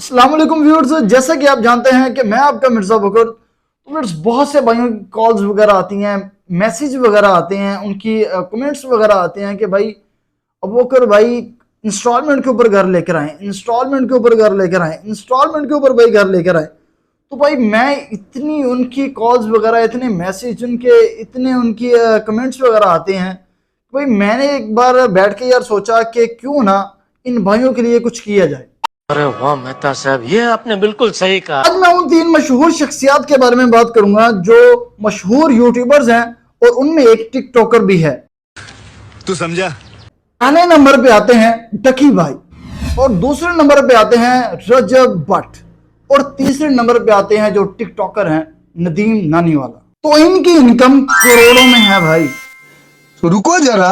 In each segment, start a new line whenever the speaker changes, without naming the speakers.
अस्सलाम वालेकुम व्यूअर्स, जैसा कि आप जानते हैं कि मैं आपका मिर्ज़ा बकर। तो व्यूअर्स, बहुत से भाइयों की कॉल्स वगैरह आती हैं, मैसेज वगैरह आते हैं, उनकी कमेंट्स वगैरह आते हैं कि भाई अब बकर भाई इंस्टॉलमेंट के ऊपर घर लेकर आए, इंस्टॉलमेंट के ऊपर घर लेकर आए, इंस्टॉलमेंट के ऊपर भाई घर लेकर आए। तो भाई मैं इतनी उनकी कॉल्स वगैरह, इतने मैसेज उनके, इतने उनकी कमेंट्स वगैरह आते हैं। भाई मैंने एक बार बैठ के यार सोचा कि क्यों ना इन भाइयों के लिए कुछ किया जाए।
अरे वाह मेहता साहब, ये आपने बिल्कुल सही कहा।
आज मैं उन तीन मशहूर शख्सियात के बारे में बात करूंगा जो मशहूर यूट्यूबर्स हैं और उनमें एक टिकटॉकर भी है।
तू समझा?
पहले नंबर पे आते हैं डकी भाई, और दूसरे नंबर पे आते हैं रजब भट्ट, और तीसरे नंबर पे आते हैं जो टिकटॉकर हैं नदीम नानीवाला। तो इनकी इनकम करोड़ों में है भाई।
तो रुको जरा,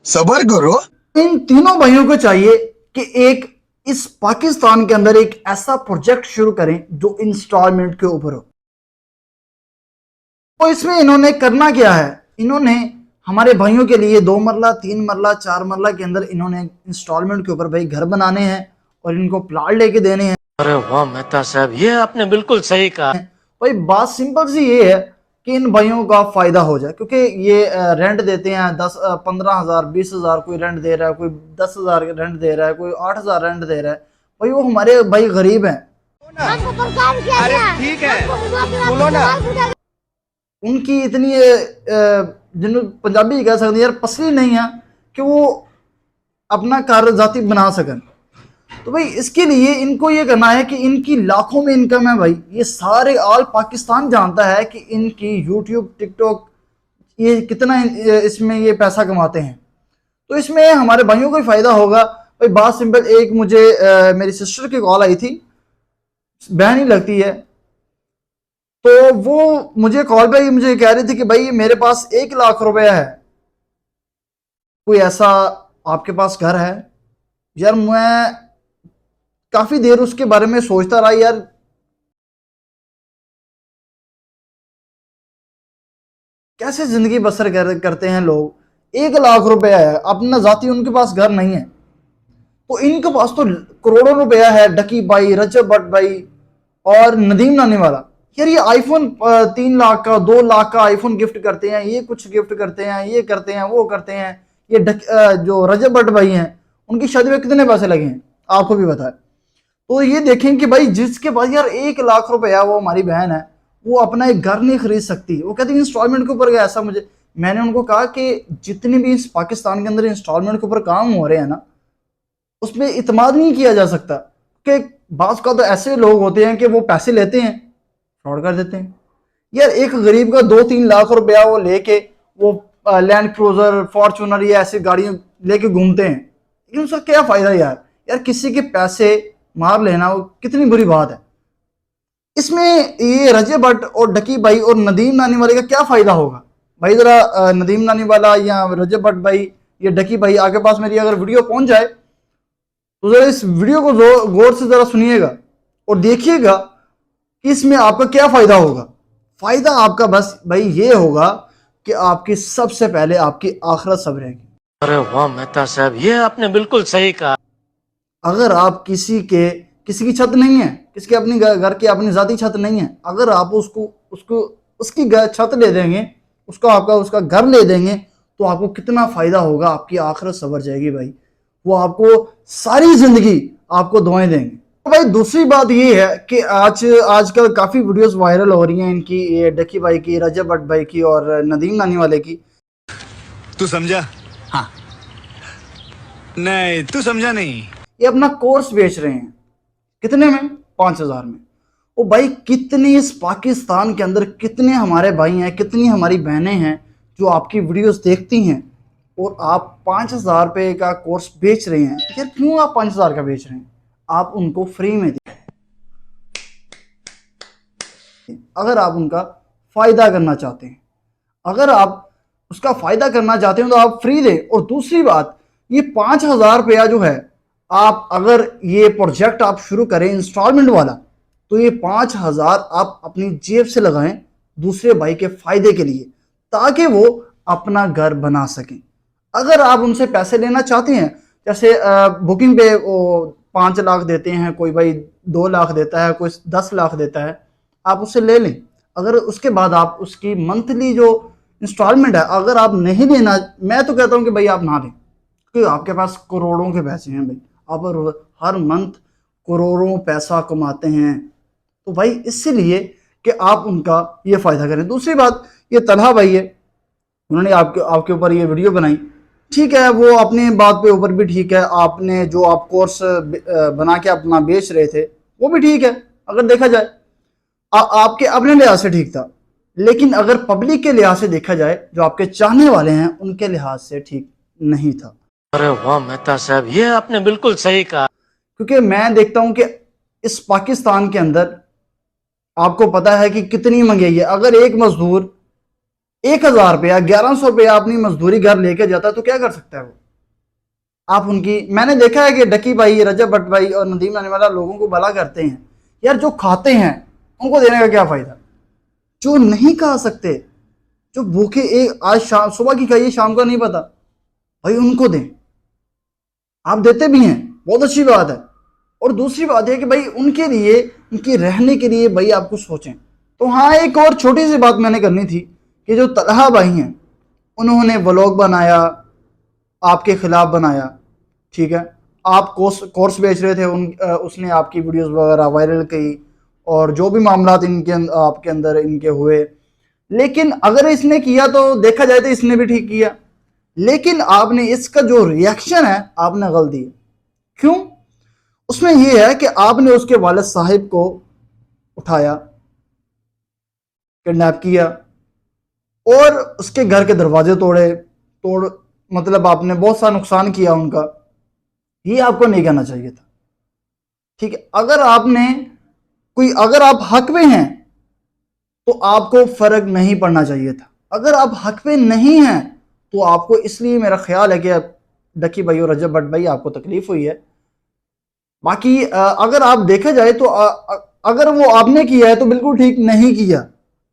सबर करो।
इन तीनों भाइयों को चाहिए कि एक इस पाकिस्तान के अंदर एक ऐसा प्रोजेक्ट शुरू करें जो इंस्टॉलमेंट के ऊपर हो। तो इसमें इन्होंने करना क्या है, इन्होंने हमारे भाइयों के लिए 2 मरला 3 मरला 4 मरला के अंदर इन्होंने इंस्टॉलमेंट के ऊपर भाई घर बनाने हैं और इनको प्लाट लेके देने हैं।
अरे वाह मेहता साहब, ये आपने बिल्कुल सही कहा।
भाई बात सिंपल सी ये है कि इन भाइयों का फायदा हो जाए, क्योंकि ये रेंट देते हैं 15,000 20,000, कोई रेंट दे रहा है, कोई 10,000 रेंट दे रहा है, कोई 8,000 रेंट दे रहा है। भाई वो हमारे भाई गरीब हैं।
अरे ठीक है, बोलो ना।
उनकी इतनी जिन्हों पंजाबी कह सकते हैं यार पसली नहीं है कि वो अपना कार्य जाति बना सकन। तो भाई इसके लिए इनको ये करना है कि इनकी लाखों में इनकम है भाई, ये सारे ऑल पाकिस्तान जानता है कि इनकी यूट्यूब टिकटॉक ये कितना इसमें ये पैसा कमाते हैं। तो इसमें हमारे भाइयों को ही फायदा होगा। भाई बात सिंपल, एक मुझे मेरी सिस्टर की कॉल आई थी, बहन ही लगती है। तो वो मुझे कॉल पे मुझे कह रही थी कि भाई मेरे पास 1 लाख रुपया है, कोई ऐसा आपके पास घर है? यार मैं काफी देर उसके बारे में सोचता रहा यार, कैसे जिंदगी बसर करते हैं लोग। 1 लाख रुपया है, अपना जाति उनके पास घर नहीं है। तो इनके पास तो करोड़ों रुपया है, डकी भाई, रजब भट्ट भाई और नदीम नानी वाला। यार ये आईफोन 3 लाख का 2 लाख का आईफोन गिफ्ट करते हैं, ये कुछ गिफ्ट करते हैं, ये करते हैं, वो करते हैं। ये जो रजब भट्ट भाई हैं उनकी शादी में कितने पैसे लगे हैं आपको भी पता है। तो ये देखें कि भाई जिसके पास यार 1 लाख रुपया, वो हमारी बहन है, वो अपना एक घर नहीं खरीद सकती। वो कहती है इंस्टॉलमेंट के ऊपर ऐसा मुझे, मैंने उनको कहा कि जितने भी इस पाकिस्तान के अंदर इंस्टॉलमेंट के ऊपर काम हो रहे हैं ना, उसमें इतमाद नहीं किया जा सकता। कि बाज़ का तो ऐसे लोग होते हैं कि वो पैसे लेते हैं, फ्रॉड कर देते हैं। यार एक गरीब का 2-3 लाख रुपया वो लेके वो लैंड क्रूजर, फॉर्चूनर, ये ऐसी गाड़ियां लेके घूमते हैं, लेकिन उसका क्या फायदा यार? यार किसी के पैसे मार लेना वो कितनी बुरी बात है। इसमें ये रजब भट्ट और डकी भाई और नदीम नानी वाले का क्या फायदा होगा? भाई जरा नदीम नानी वाला या रजब भट्ट भाई, ये डकी भाई आगे पास मेरी अगर वीडियो पहुंच जाए तो जरा इस वीडियो को गौर से जरा सुनिएगा और देखिएगा कि इसमें आपका क्या फायदा होगा। फायदा आपका बस भाई ये होगा कि आपकी सबसे पहले आपकी आखिरत सब रहेगी।
अरे वाह मेहता साहब, ये आपने बिल्कुल सही कहा।
अगर आप किसी की छत नहीं है, किसी के अपनी घर की अपनी जाती छत नहीं है, अगर आप उसको उसको उसकी छत ले देंगे, उसका घर ले देंगे, तो आपको कितना फायदा होगा, आपकी आखिरत सवर जाएगी भाई। वो आपको सारी जिंदगी आपको दुआएं देंगे। तो भाई दूसरी बात ये है कि आजकल काफी वीडियोस वायरल हो रही हैं इनकी, ये डकी भाई की, रजब भट्ट भाई की और नदीम नानी वाले की।
तू समझा? हाँ। नहीं, तू समझा नहीं।
ये अपना कोर्स बेच रहे हैं, कितने में? 5,000 में। ओ भाई कितनी इस पाकिस्तान के अंदर कितने हमारे भाई हैं, कितनी हमारी बहनें हैं जो आपकी वीडियोस देखती हैं, और आप 5,000 रुपये का कोर्स बेच रहे हैं। यार क्यों आप 5,000 का बेच रहे हैं? आप उनको फ्री में दें अगर आप उनका फायदा करना चाहते हैं। अगर आप उसका फायदा करना चाहते हैं तो आप फ्री दें। और दूसरी बात, ये 5,000 रुपया जो है, आप अगर ये प्रोजेक्ट आप शुरू करें इंस्टॉलमेंट वाला, तो ये 5,000 आप अपनी जेब से लगाएं दूसरे भाई के फायदे के लिए, ताकि वो अपना घर बना सकें। अगर आप उनसे पैसे लेना चाहते हैं, जैसे बुकिंग पे वो 5 लाख देते हैं, कोई भाई 2 लाख देता है, कोई 10 लाख देता है, आप उससे ले लें। अगर उसके बाद आप उसकी मंथली जो इंस्टॉलमेंट है अगर आप नहीं देना, मैं तो कहता हूँ कि भाई आप ना लें, क्योंकि आपके पास करोड़ों के पैसे हैं भाई, आप हर मंथ करोड़ों पैसा कमाते हैं, तो भाई इसलिए कि आप उनका ये फ़ायदा करें। दूसरी बात, ये तलहा भाई है, उन्होंने आपके आपके ऊपर ये वीडियो बनाई, ठीक है, वो अपनी बात पे ऊपर भी ठीक है, आपने जो आप कोर्स बना के अपना बेच रहे थे वो भी ठीक है, अगर देखा जाए आपके अपने लिहाज से ठीक था, लेकिन अगर पब्लिक के लिहाज से देखा जाए, जो आपके चाहने वाले हैं उनके लिहाज से ठीक नहीं था।
अरे वाह मेहता साहब, ये आपने बिल्कुल सही कहा।
क्योंकि मैं देखता हूं कि इस पाकिस्तान के अंदर आपको पता है कि कितनी महंगाई है। अगर एक मजदूर 1000 रुपया 1100 रुपया अपनी मजदूरी घर लेके जाता है तो क्या कर सकता है वो? आप उनकी, मैंने देखा है कि डकी भाई, रजब भट्ट भाई और नदीम नानीवाला लोगों को भला करते हैं यार, जो खाते हैं उनको देने का क्या फायदा, जो नहीं खा सकते, जो भूखे, एक आज शाम सुबह की खाइए शाम का नहीं पता, भाई उनको दें। आप देते भी हैं, बहुत अच्छी बात है। और दूसरी बात है कि भाई उनके लिए, उनके रहने के लिए भाई आप कुछ सोचें। तो हाँ, एक और छोटी सी बात मैंने करनी थी कि जो तलहा भाई हैं उन्होंने व्लॉग बनाया, आपके खिलाफ बनाया, ठीक है, आप कोर्स बेच रहे थे, उसने आपकी वीडियोस वगैरह वायरल की और जो भी मामला इनके आपके अंदर इनके हुए, लेकिन अगर इसने किया तो देखा जाए तो इसने भी ठीक किया, लेकिन आपने इसका जो रिएक्शन है आपने गलत दिया। क्यों? उसमें यह है कि आपने उसके वालिद साहिब को उठाया, किडनैप किया और उसके घर के दरवाजे तोड़ मतलब आपने बहुत सा नुकसान किया उनका। ये आपको नहीं करना चाहिए था, ठीक है। अगर आप हक में हैं तो आपको फर्क नहीं पड़ना चाहिए था। अगर आप हक में नहीं हैं तो आपको, इसलिए मेरा ख्याल है कि डकी भाई और रजब भट्ट भाई आपको तकलीफ हुई है। बाकी अगर आप देखा जाए तो अगर वो आपने किया है तो बिल्कुल ठीक नहीं किया,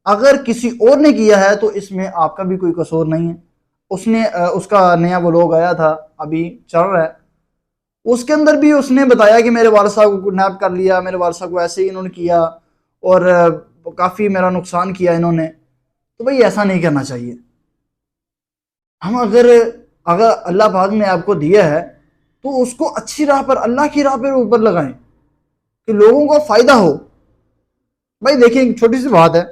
अगर किसी और ने किया है तो इसमें आपका भी कोई कसूर नहीं है। उसका नया व्लॉग आया था, अभी चल रहा है, उसके अंदर भी उसने बताया कि मेरे वालिद साहब को किडनैप कर लिया, मेरे वालिद साहब को ऐसे ही इन्होंने किया और काफ़ी मेरा नुकसान किया इन्होंने। तो भाई ऐसा नहीं करना चाहिए। हम अगर अगर अल्लाह पाक ने आपको दिया है तो उसको अच्छी राह पर, अल्लाह की राह पर ऊपर लगाएं कि लोगों को फ़ायदा हो। भाई देखिए, एक छोटी सी बात है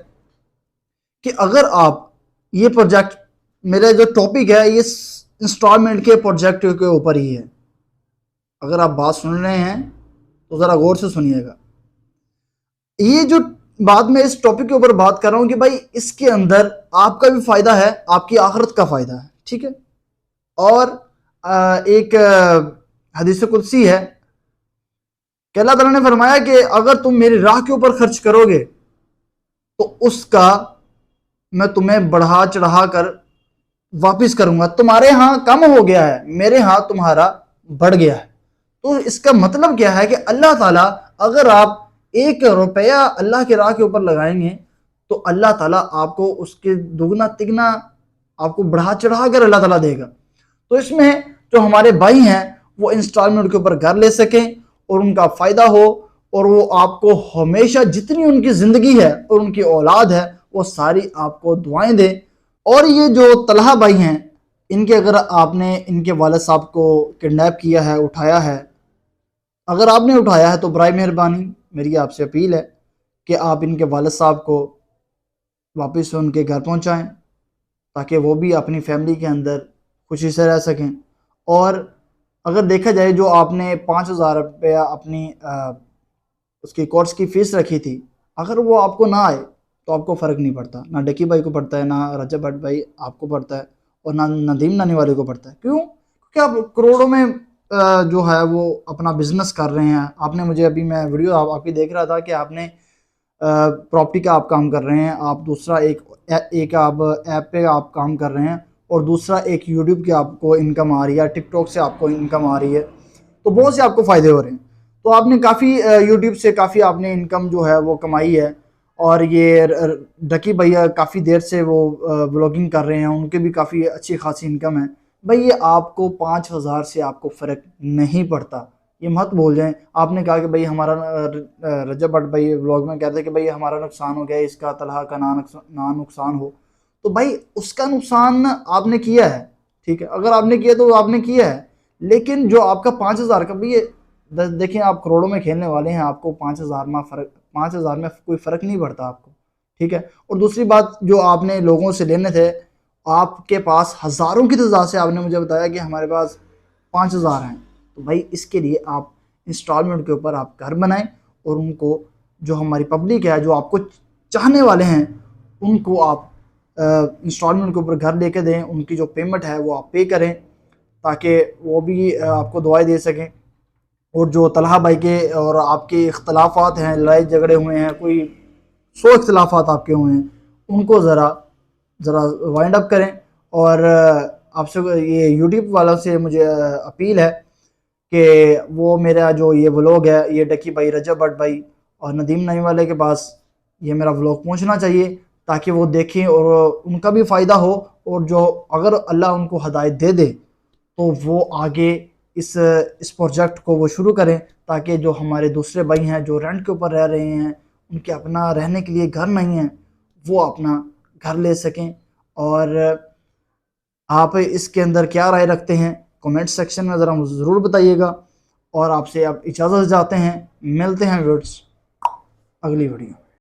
कि अगर आप ये प्रोजेक्ट, मेरा जो टॉपिक है ये इंस्टॉलमेंट के प्रोजेक्ट के ऊपर ही है, अगर आप बात सुन रहे हैं तो ज़रा गौर से सुनिएगा। ये जो बात मैं इस टॉपिक के ऊपर बात कर रहा हूँ कि भाई इसके अंदर आपका भी फ़ायदा है, आपकी आखिरत का फ़ायदा है, ठीक है। और एक हदीस कुदसी है कि अल्लाह ताला ने फरमाया कि अगर तुम मेरी राह के ऊपर खर्च करोगे तो उसका मैं तुम्हें बढ़ा चढ़ा कर वापिस करूंगा। तुम्हारे यहाँ कम हो गया है, मेरे यहाँ तुम्हारा बढ़ गया है। तो इसका मतलब क्या है कि अल्लाह ताला, अगर आप 1 रुपया अल्लाह की राह के ऊपर लगाएंगे तो अल्लाह ताला आपको उसके दुगना तिगना आपको बढ़ा चढ़ा कर अल्लाह ताला देगा। तो इसमें जो हमारे भाई हैं वो इंस्टॉलमेंट के ऊपर घर ले सकें और उनका फ़ायदा हो, और वो आपको हमेशा जितनी उनकी ज़िंदगी है और उनकी औलाद है वो सारी आपको दुआएं दें। और ये जो तलहा भाई हैं, इनके अगर आपने इनके वालिद साहब को किडनैप किया है, उठाया है, अगर आपने उठाया है तो बराए मेहरबानी मेरी आपसे अपील है कि आप इनके वालिद साहब को वापस उनके घर पहुंचाएं ताकि वो भी अपनी फैमिली के अंदर खुशी से रह सकें। और अगर देखा जाए, जो आपने 5000 रुपया अपनी उसकी कोर्स की फ़ीस रखी थी, अगर वो आपको ना आए तो आपको फ़र्क नहीं पड़ता, ना डकी भाई को पड़ता है, ना रजब भट्ट भाई आपको पड़ता है, और ना नदीम नानीवाले को पड़ता है। क्यों? क्योंकि आप करोड़ों में जो है वो अपना बिजनेस कर रहे हैं। आपने मुझे, अभी मैं वीडियो आपकी देख रहा था कि आपने प्रॉपर्टी का आप काम कर रहे हैं, आप दूसरा एक आप ऐप पे आप काम कर रहे हैं, और दूसरा एक यूट्यूब की आपको इनकम आ रही है, टिकटॉक से आपको इनकम आ रही है, तो बहुत से आपको फ़ायदे हो रहे हैं। तो आपने काफ़ी यूट्यूब से काफ़ी आपने इनकम जो है वो कमाई है। और ये डकी भैया काफ़ी देर से वो ब्लॉगिंग कर रहे हैं, उनके भी काफ़ी अच्छी खासी इनकम है। भाई ये आपको 5000 से आपको फ़र्क नहीं पड़ता, ये मत भूल जाएं। आपने कहा कि भाई हमारा रजब भट्ट भाई व्लॉग में कहते हैं कि भाई हमारा नुकसान हो गया, इसका तलहा का ना नुकसान हो, तो भाई उसका नुकसान आपने किया है, ठीक है, अगर आपने किया तो आपने किया है, लेकिन जो आपका 5,000 का भी देखिए, आप करोड़ों में खेलने वाले हैं, आपको 5,000 में कोई फ़र्क नहीं पड़ता आपको, ठीक है। और दूसरी बात, जो आपने लोगों से लेने थे, आपके पास हज़ारों की तादाद से आपने मुझे बताया कि हमारे पास 5,000 हैं, तो भाई इसके लिए आप इंस्टॉलमेंट के ऊपर आप घर बनाएं, और उनको, जो हमारी पब्लिक है, जो आपको चाहने वाले हैं, उनको आप इंस्टॉलमेंट के ऊपर घर लेके दें, उनकी जो पेमेंट है वो आप पे करें, ताकि वो भी आपको दुआएं दे सकें। और जो तलहा भाई के और आपके इख्तलाफात हैं, लड़ाई झगड़े हुए हैं, कोई 100 इख्तलाफात आपके हुए हैं, उनको ज़रा ज़रा वाइंड अप करें। और आपसे ये यूट्यूब वालों से मुझे अपील है कि वो मेरा जो ये व्लॉग है, ये डकी भाई, रजब भट्ट भाई और नदीम नईम वाले के पास ये मेरा व्लॉग पहुंचना चाहिए, ताकि वो देखें और उनका भी फ़ायदा हो, और जो अगर अल्लाह उनको हदायत दे दे तो वो आगे इस प्रोजेक्ट को वो शुरू करें, ताकि जो हमारे दूसरे भाई हैं जो रेंट के ऊपर रह रहे हैं, उनके अपना रहने के लिए घर नहीं है, वो अपना घर ले सकें। और आप इसके अंदर क्या राय रखते हैं, कमेंट सेक्शन में ज़रा मुझे ज़रूर बताइएगा। और आपसे अब इजाज़त चाहते हैं, मिलते हैं व्यूअर्स अगली वीडियो।